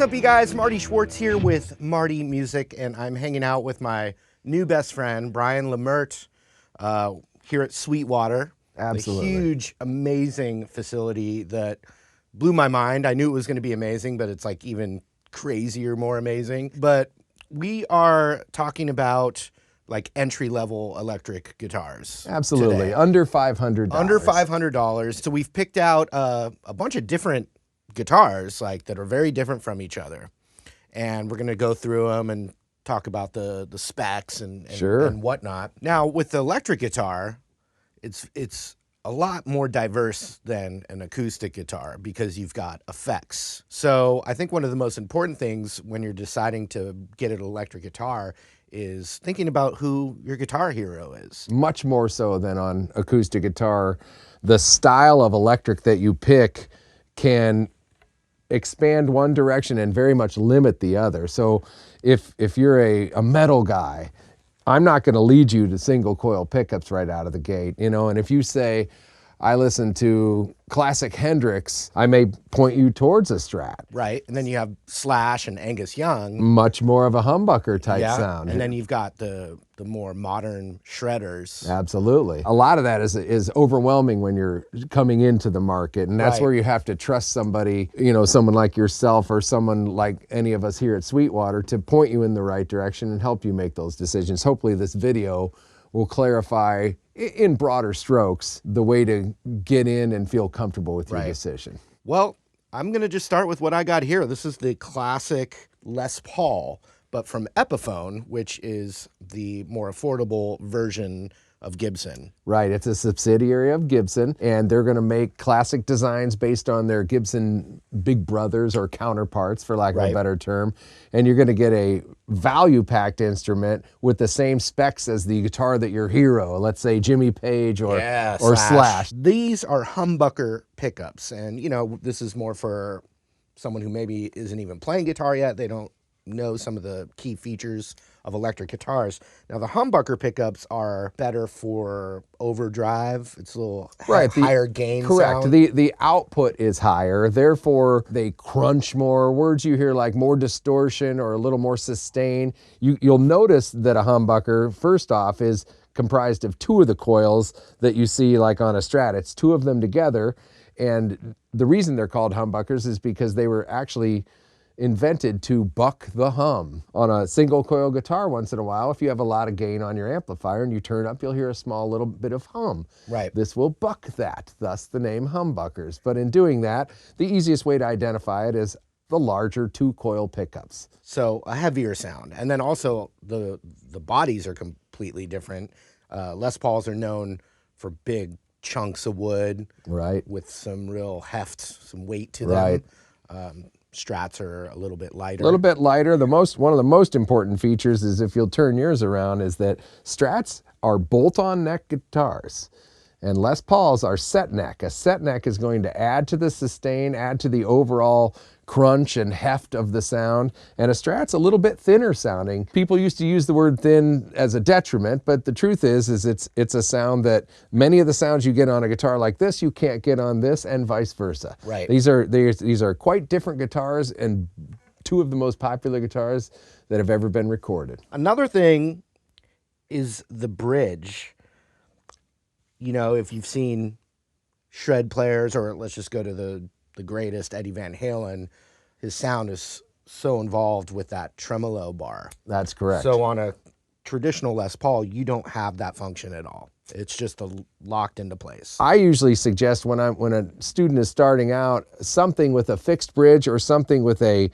up, you guys? Marty Schwartz here with Marty Music, and I'm hanging out with my new best friend, Brian Lemert, here at Sweetwater. Absolutely. A huge, amazing facility that blew my mind. I knew it was going to be amazing, but it's like even crazier, more amazing. But we are talking about like entry-level electric guitars. Absolutely. Today. Under $500. Under $500. So we've picked out a bunch of different guitars like that are very different from each other, and we're going to go through them and talk about the specs and whatnot. Now with the electric guitar, it's a lot more diverse than an acoustic guitar because you've got effects. So I think one of the most important things when you're deciding to get an electric guitar is thinking about who your guitar hero is. Much more so than on acoustic guitar. The style of electric that you pick can expand one direction and very much limit the other. So if you're a metal guy, I'm not going to lead you to single coil pickups right out of the gate, you know, and if you say, I listen to classic Hendrix, I may point you towards a Strat. Right, and then you have Slash and Angus Young. Much more of a humbucker type sound. And then you've got the more modern shredders. Absolutely. A lot of that is overwhelming when you're coming into the market, and that's where you have to trust somebody, you know, someone like yourself or someone like any of us here at Sweetwater to point you in the right direction and help you make those decisions. Hopefully this video will clarify in broader strokes the way to get in and feel comfortable with your decision. Well, I'm going to just start with what I got here. This is the classic Les Paul, but from Epiphone, which is the more affordable version of Gibson. Right, it's a subsidiary of Gibson, and they're going to make classic designs based on their Gibson big brothers or counterparts, for lack of a better term, and you're going to get a value-packed instrument with the same specs as the guitar that your hero, let's say Jimmy Page or Slash. These are humbucker pickups, and you know, this is more for someone who maybe isn't even playing guitar yet. They don't know some of the key features of electric guitars. Now the humbucker pickups are better for overdrive. It's a little higher gain Correct. sound. The output is higher, therefore they crunch more. Words you hear like more distortion or a little more sustain. You'll notice that a humbucker, first off, is comprised of two of the coils that you see like on a Strat. It's two of them together, and the reason they're called humbuckers is because they were actually invented to buck the hum. On a single coil guitar, once in a while, if you have a lot of gain on your amplifier and you turn up, you'll hear a small little bit of hum. Right. This will buck that, thus the name humbuckers. But in doing that, the easiest way to identify it is the larger two coil pickups. So a heavier sound. And then also the bodies are completely different. Les Pauls are known for big chunks of wood. Right. With some real heft, some weight to them. Right. Strats are a little bit lighter. A little bit lighter. One of the most important features is, if you'll turn yours around, is that Strats are bolt-on neck guitars and Les Pauls are set neck. A set neck is going to add to the sustain, add to the overall crunch and heft of the sound, and a Strat's a little bit thinner sounding. People used to use the word thin as a detriment, but the truth is it's a sound that many of the sounds you get on a guitar like this, you can't get on this, and vice versa. Right. These are quite different guitars, and two of the most popular guitars that have ever been recorded. Another thing is the bridge. You know, if you've seen shred players, or let's just go to the greatest, Eddie Van Halen, his sound is so involved with that tremolo bar. That's correct. So on a traditional Les Paul, you don't have that function at all. It's just locked into place. I usually suggest when a student is starting out, something with a fixed bridge or something with a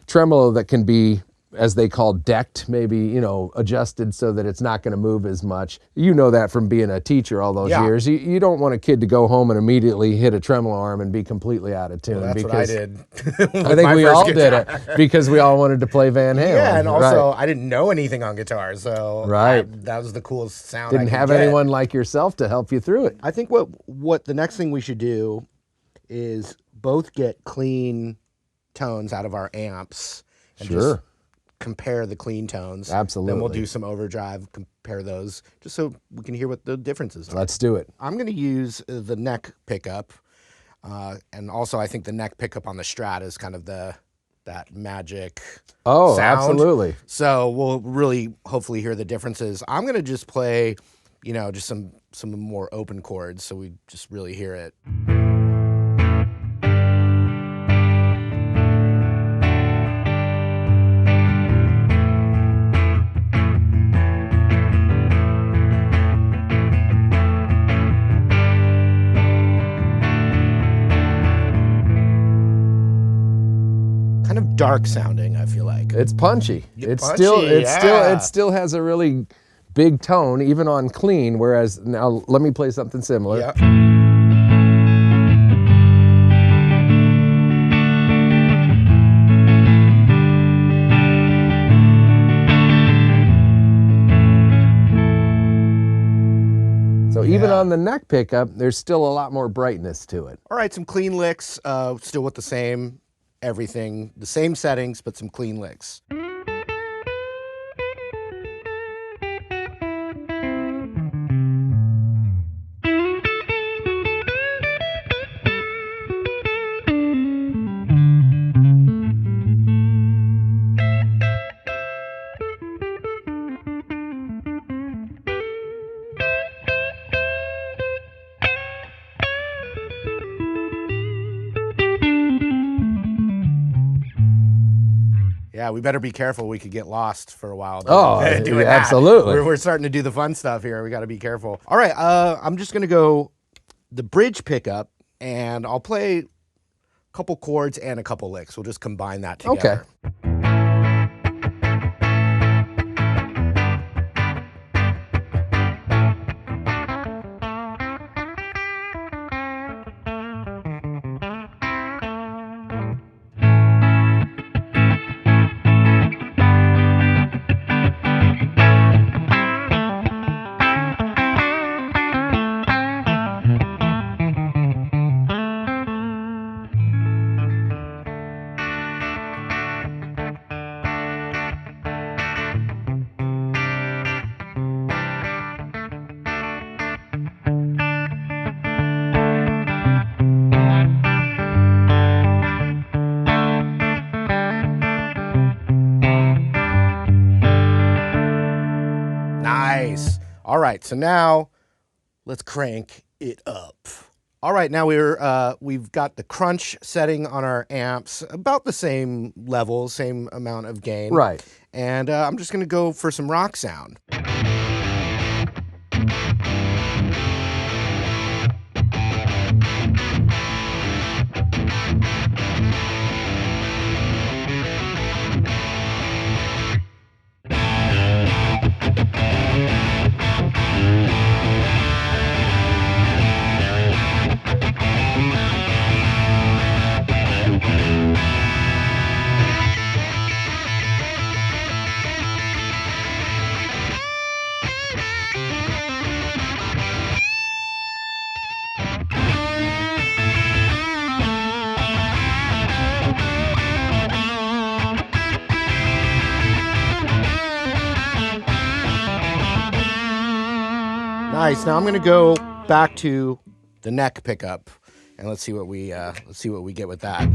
tremolo that can be, as they call, decked, maybe, you know, adjusted so that it's not going to move as much. You know that from being a teacher all those years. You don't want a kid to go home and immediately hit a tremolo arm and be completely out of tune. Well, that's what I did. I think we all did it because we all wanted to play Van Halen. Yeah, and also I didn't know anything on guitar, so that was the coolest sound. Didn't have anyone like yourself to help you through it. I think what the next thing we should do is both get clean tones out of our amps and just compare the clean tones. Absolutely. Then we'll do some overdrive, compare those, just so we can hear what the differences are. Let's do it. I'm going to use the neck pickup, and also I think the neck pickup on the Strat is kind of the that magic Oh, sound. absolutely. So we'll really hopefully hear the differences. I'm going to just play, just some more open chords so we just really hear it. Kind of dark sounding, I feel like. It's punchy. It still has a really big tone, even on clean, whereas now let me play something similar. Yep. So even on the neck pickup, there's still a lot more brightness to it. All right, some clean licks, still with the same everything, the same settings, but some clean licks. Yeah, we better be careful. We could get lost for a while. Doing absolutely. We're starting to do the fun stuff here. We got to be careful. All right, I'm just going to go the bridge pickup, and I'll play a couple chords and a couple licks. We'll just combine that together. Okay. Nice. All right, so now let's crank it up. All right, now we've got the crunch setting on our amps, about the same level, same amount of gain. Right. And I'm just gonna go for some rock sound. Nice. Now I'm going to go back to the neck pickup, and let's see what we get with that.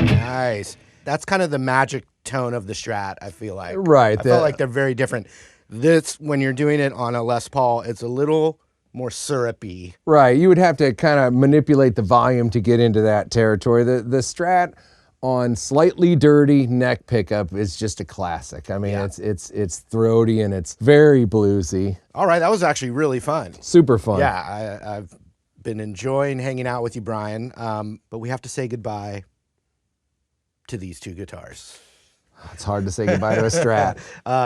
Nice. That's kind of the magic tone of the Strat, I feel like. Right. I feel like they're very different. This, when you're doing it on a Les Paul, it's a little more syrupy. Right. You would have to kind of manipulate the volume to get into that territory. The Strat on slightly dirty neck pickup is just a classic. I mean, it's throaty and it's very bluesy. All right, that was actually really fun. Super fun. Yeah, I've been enjoying hanging out with you, Brian. But we have to say goodbye to these two guitars. It's hard to say goodbye to a Strat.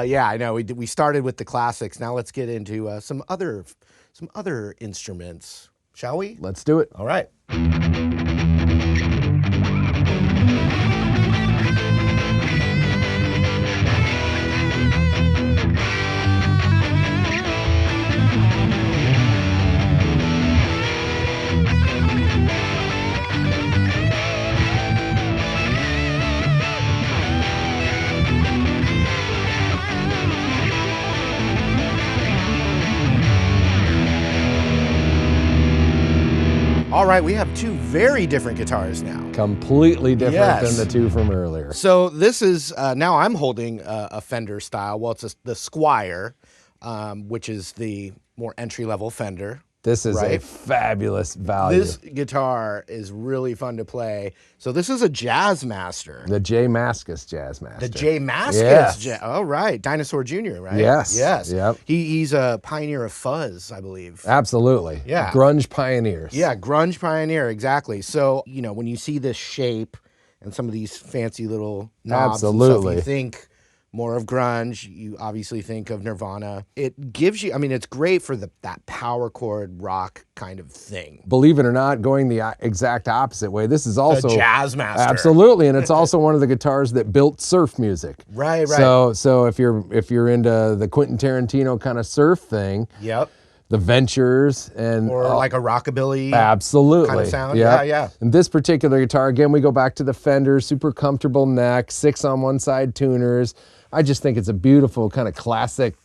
Yeah, I know. We started with the classics. Now let's get into some other instruments, shall we? Let's do it. All right. All right, we have two very different guitars now. Completely different than the two from earlier. So this is, now I'm holding a Fender style. Well, it's the Squire, which is the more entry-level Fender. This is a fabulous value. This guitar is really fun to play. So this is a Jazzmaster. The Jazzmaster Jazzmaster. The Jazzmaster. Yes. Oh, right. Dinosaur Jr., right? Yes. Yes. Yep. He's a pioneer of fuzz, I believe. Absolutely. Yeah. Grunge pioneers. Yeah, grunge pioneer, exactly. So, you know, when you see this shape and some of these fancy little knobs and stuff, you think more of grunge. You obviously think of Nirvana. It gives you, I mean, it's great for that power chord rock kind of thing. Believe it or not, going the exact opposite way, this is also the Jazzmaster. Absolutely, and it's also one of the guitars that built surf music. Right. So if you're into the Quentin Tarantino kind of surf thing, yep. The Ventures or like a rockabilly absolutely kind of sound. Yep. Yeah. And this particular guitar, again, we go back to the Fender, super comfortable neck, 6 on one side tuners. I just think it's a beautiful kind of classic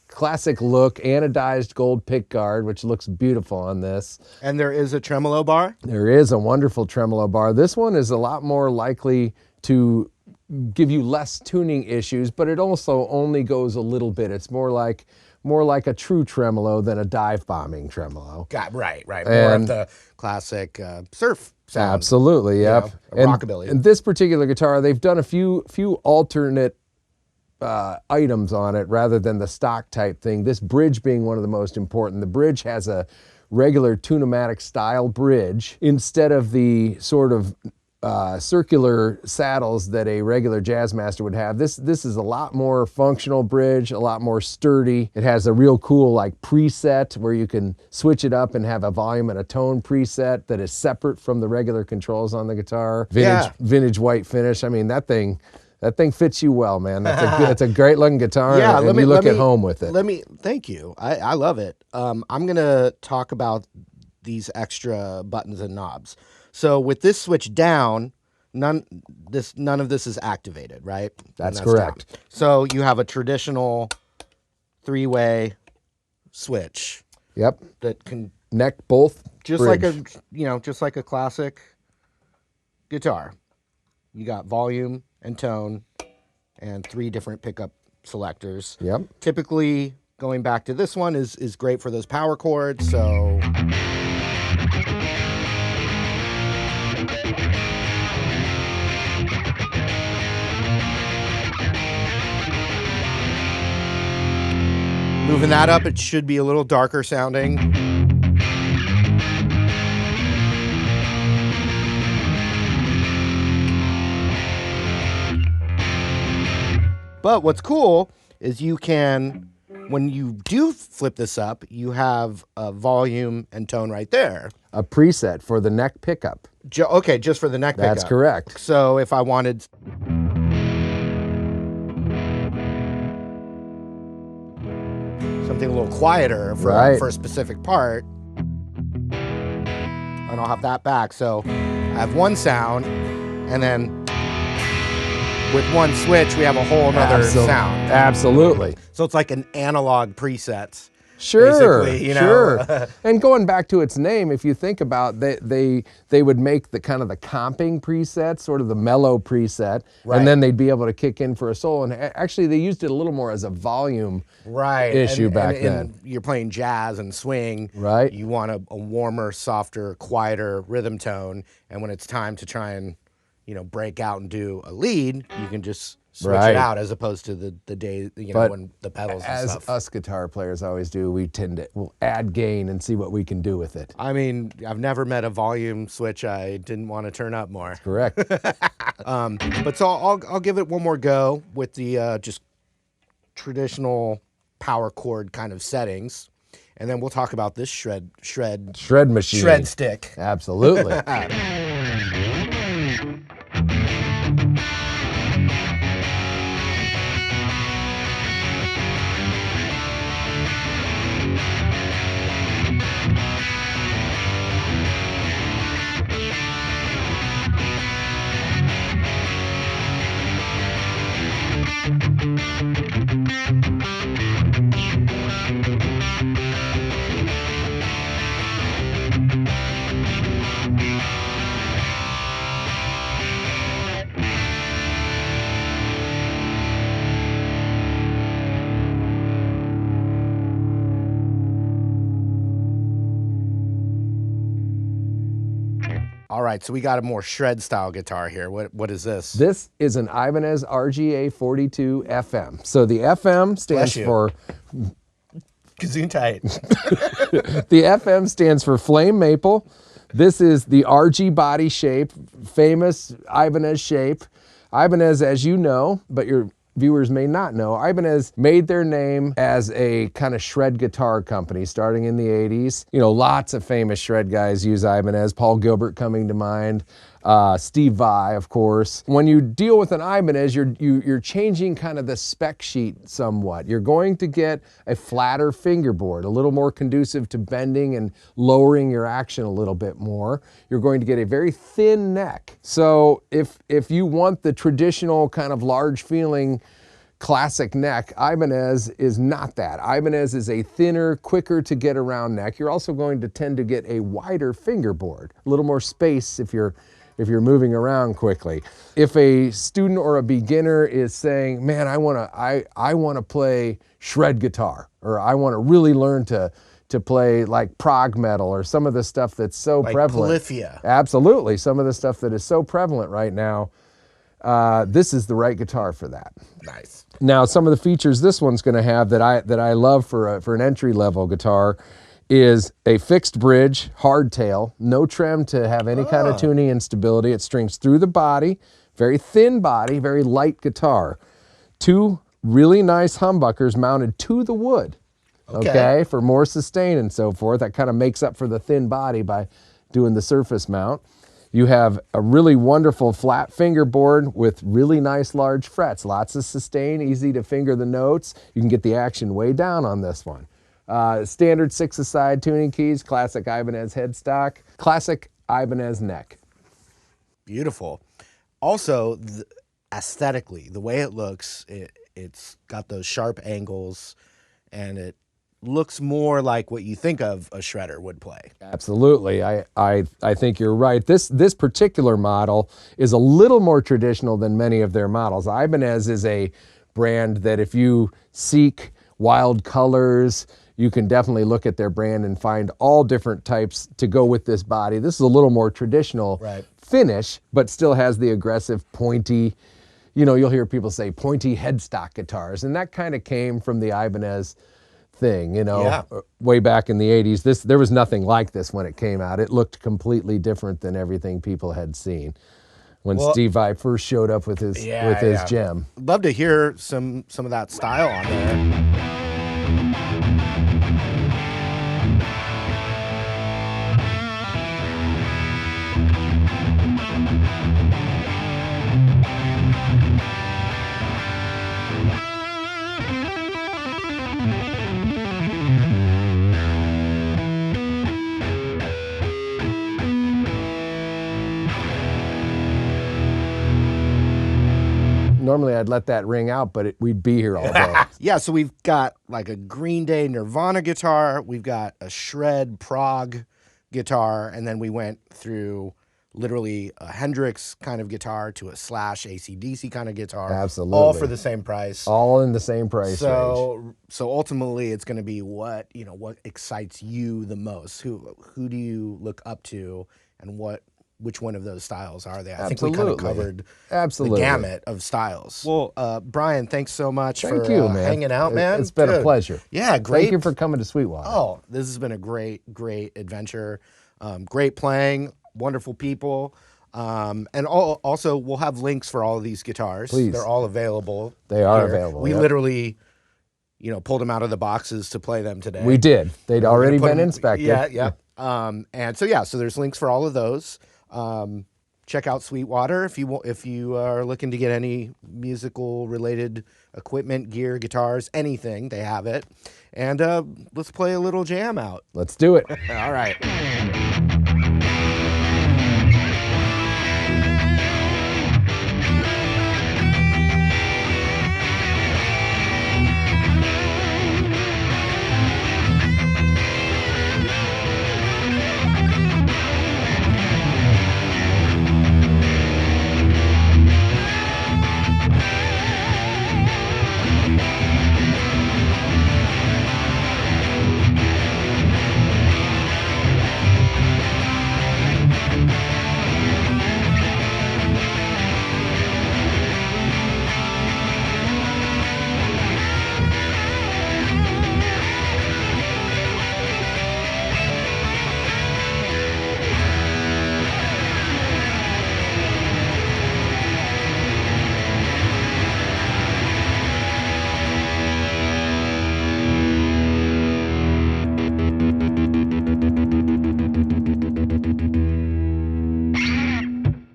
look, anodized gold pick guard, which looks beautiful on this. And there is a tremolo bar? There is a wonderful tremolo bar. This one is a lot more likely to give you less tuning issues, but it also only goes a little bit. It's more like a true tremolo than a dive bombing tremolo. Right. More of the classic surf sound. Absolutely, yep. You know, rockabilly. And this particular guitar, they've done a few alternate items on it rather than the stock type thing. This bridge being one of the most important. The bridge has a regular Tune-O-Matic style bridge instead of the sort of circular saddles that a regular Jazzmaster would have. This is a lot more functional bridge, a lot more sturdy. It has a real cool like preset where you can switch it up and have a volume and a tone preset that is separate from the regular controls on the guitar. Vintage white finish. I mean, that thing fits you well, man. That's a great looking guitar. Yeah, and you look at home with it. Thank you. I love it. I'm gonna talk about these extra buttons and knobs. So with this switch down, none of this is activated, right? That's correct. Down. So you have a traditional 3-way switch. Yep. That can neck both. Just bridge. like a classic guitar. You got volume and tone and 3 different pickup selectors. Yep. Typically, going back to this one is great for those power chords, so moving that up, it should be a little darker sounding. But what's cool is you can, when you do flip this up, you have a volume and tone right there. A preset for the neck pickup. Okay, just for the neck pickup. That's correct. So if I wanted something a little quieter for a specific part, and I'll have that back. So I have one sound, and then with one switch, we have a whole nother sound. Absolutely. So it's like an analog preset. Sure, you know? sure. And going back to its name, if you think about they would make the kind of the comping preset, sort of the mellow preset, and then they'd be able to kick in for a solo. And actually, they used it a little more as a volume issue back then. And you're playing jazz and swing. Right. You want a warmer, softer, quieter rhythm tone. And when it's time to try and break out and do a lead, you can just switch Right. it out, as opposed to the day, But when the pedals and as stuff. us guitar players always do, we'll add gain and see what we can do with it. I mean, I've never met a volume switch I didn't want to turn up more. Correct. But so I'll give it one more go with the just traditional power chord kind of settings, and then we'll talk about this shred machine. shred stick. Absolutely. All right, so we got a more shred style guitar here. What is this? This is an Ibanez RGA 42 FM. So the FM stands Bless you. for Gesundheit. the FM stands for flame maple. This is the RG body shape, famous Ibanez shape. Ibanez, as you know, but your viewers may not know, Ibanez made their name as a kind of shred guitar company starting in the 80s. Lots of famous shred guys use Ibanez. Paul Gilbert coming to mind. Steve Vai, of course. When you deal with an Ibanez, you're changing kind of the spec sheet somewhat. You're going to get a flatter fingerboard, a little more conducive to bending and lowering your action a little bit more. You're going to get a very thin neck. So if you want the traditional kind of large feeling classic neck, Ibanez is not that. Ibanez is a thinner, quicker to get around neck. You're also going to tend to get a wider fingerboard, a little more space if you're moving around quickly. If a student or a beginner is saying, man, I want to play shred guitar, or I want to really learn to play like prog metal, or some of the stuff that's so Like prevalent. Polyphia. Absolutely. Some of the stuff that is so prevalent right now, this is the right guitar for that. Nice. Now, some of the features this one's going to have that I love for an entry-level guitar is a fixed bridge, hardtail, no trem to have any kind of tuning instability. It strings through the body, very thin body, very light guitar. 2 really nice humbuckers mounted to the wood, okay, for more sustain and so forth. That kind of makes up for the thin body by doing the surface mount. You have a really wonderful flat fingerboard with really nice large frets, lots of sustain, easy to finger the notes. You can get the action way down on this one. Standard 6-a-side tuning keys, classic Ibanez headstock, classic Ibanez neck. Beautiful. Also, aesthetically, the way it looks, it's got those sharp angles, and it looks more like what you think of a shredder would play. Absolutely. I think you're right. This particular model is a little more traditional than many of their models. Ibanez is a brand that if you seek wild colors, you can definitely look at their brand and find all different types to go with this body. This is a little more traditional finish, but still has the aggressive, pointy, you'll hear people say pointy headstock guitars, and that kind of came from the Ibanez thing, way back in the 80s. There was nothing like this when it came out. It looked completely different than everything people had seen when Steve Vai first showed up with his gem. Love to hear some of that style on there. Normally I'd let that ring out, but we'd be here all day. Yeah, so we've got like a Green Day Nirvana guitar, we've got a shred prog guitar, and then we went through literally a Hendrix kind of guitar to a Slash AC/DC kind of guitar. Absolutely. All for the same price. All in the same price range. So ultimately it's going to be what excites you the most. Who do you look up to, and what which one of those styles are they. I think we kind of covered Absolutely. the gamut of styles. Well, Brian, thanks so much Thank for you, man. hanging out, man. It's been a pleasure. Yeah, great. Thank you for coming to Sweetwater. Oh, this has been a great adventure. Great playing, wonderful people. And also, we'll have links for all of these guitars. Please. They're all available. They are available. We literally, pulled them out of the boxes to play them today. We did. They'd already been inspected. Yeah. And so there's links for all of those. Check out Sweetwater if you are looking to get any musical related equipment, gear, guitars, anything. They have it. And let's play a little jam out. Let's do it. All right.